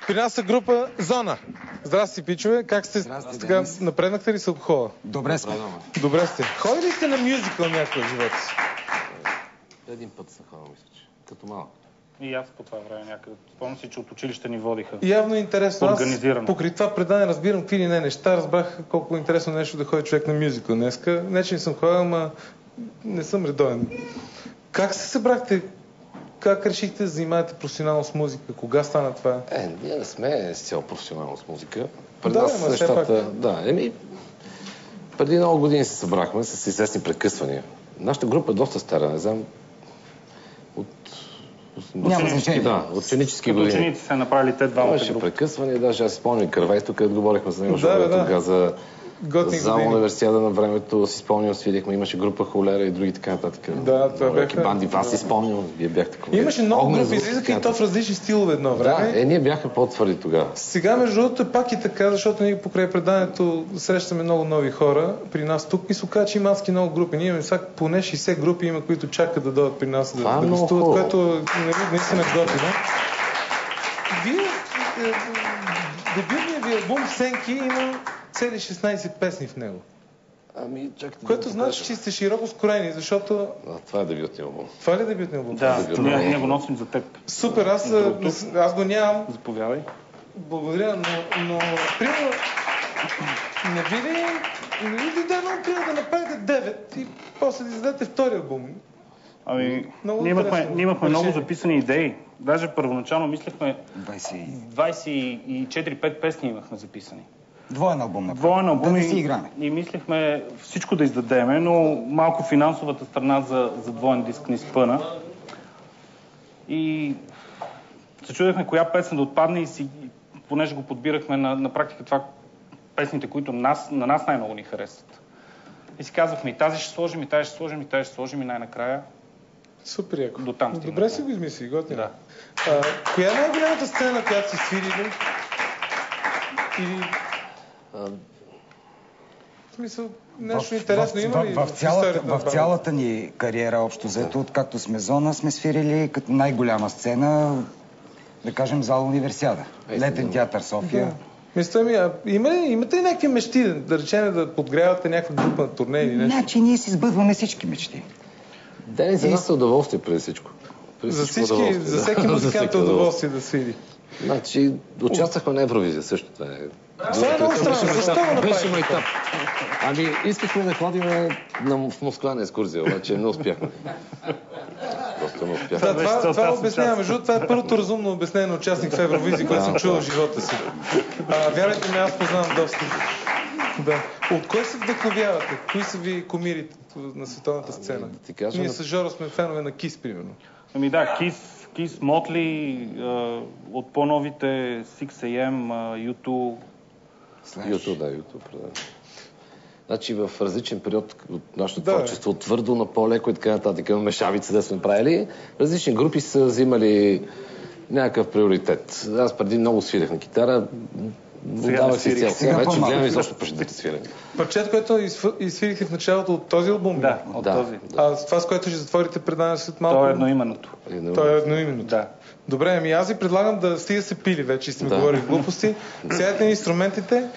При нас е група Зона. Здрасти, пичове. Как сте? Здрасти, сега Денис. напреднахте ли с алкохола? Добре сме. Добре сте. Ходили ли сте на мюзикъл някой в живота си? Един път съм ходил, мисля, че. Като малък. И аз по това време някъде. Спомням си, че от училище ни водиха. Явно е интересно. Организирано. Аз покрай това предание разбирам какви ли не неща. Разбрах колко е интересно нещо да ходи човек на мюзикъл днеска. Не, че не съм ходил, ама не съм редовен. Как се събрахте? Как решихте да занимавате професионално с музика? Кога стана това? Ние не сме с цяло професионално с музика. Преди Да, нас ама нещата... Преди много години се събрахме с известни прекъсвания. Нашата група е доста стара, не знам... Няма значение. Да, от ученически Като години. ученици са направили те двамата Имаше групи. прекъсвания, даже аз си спомням Кървай, тук говорихме за него, Да. тогава за Готини години. универсиада на времето, си спомням, свирихме, имаше група Холера и други така нататък. Да, това бяха... банди, вас си спомням, вие бяхте колеги. Имаше много Огнен групи, звук, излизаха и така то в различни стилове едно време. Да, ние бяхме по-твърди тогава. Сега, между другото, пак и така, защото ние покрай преданието срещаме много нови хора при нас тук и се оказа, че има адски много групи. Ние имаме всяка поне 60 групи, има, които чакат да дойдат при нас да гостуват, което наистина е готино. Вие, дебютният ви албум Сенки има цели 16 песни в него. Ами, чакайте. Което значи, че сте широко скроени, защото... Това е дебютният албум. Това ли е дебютният албум? Да, ние го носим за теб. Супер, аз го нямам. Заповядай. Благодаря, но примерно, не ви ли дойде много приятно да направите 9 и после да издадете втори албум? Ами, Много ние интересно имахме много решение. записани идеи. Даже първоначално мислехме 20... 24-5 песни имахме записани. Двоен албум направи. Двоен албум Да не си играме. и мислехме всичко да издадеме, но малко финансовата страна за двоен диск ни спъна. И се чудехме коя песен да отпадне и понеже го подбирахме на практика това песните, които на нас най-много ни харесват. И си казахме и тази ще сложим, и тази ще сложим, и тази ще сложим и най-накрая. Супер яко. До там стигнахме. Добре си го измисли, готино. Да. Коя е най-голямата сцена, която сте свирили? Или... В смисъл, нещо интересно има ли в цялата ни кариера, общо взето, откакто сме Зона, сме свирили като най-голяма сцена, да кажем, зал Универсиада. Летен театър София. Мисля ми, имате ли някакви мечти, да речем да подгрявате някаква група на турне или нещо? Значи ние си сбъдваме всички мечти. Ден за нас е удоволствие преди всичко. За всеки музикант е удоволствие да свири. Значи, участвахме на Евровизия също. Това е много странно. Защо го направите? Беше майтап. Ами, искахме да ходим в Москва на екскурзия, обаче не успяхме. Просто не успяхме. Това обяснява. Между това е първото разумно обяснение на участник в Евровизия, което съм чувал в живота си. Вярвайте ми, аз познавам доста. Да. От кой се вдъхновявате? Кои са ви кумирите на световната сцена? Ние с Жоро сме фенове на Кис, примерно. Ами да, Кис, Мотли, от по-новите 6AM, U2. YouTube, да. Значи в различен период от нашето творчество, от твърдо на по-леко и така нататък, мешавица да сме правили, различни групи са взимали някакъв приоритет. Аз преди много свирях на китара, отдавах си цял. Сега вече гледам изобщо пъщите свиране. Парчето, което изсвирихте в началото от този албум? Да, от този. А с това, с което ще затворите предаване след малко? То е едноименното. То е едноименното. Да. Добре, ами аз ви предлагам да стига се пили вече, сме говорили глупости. Сядайте на инструментите.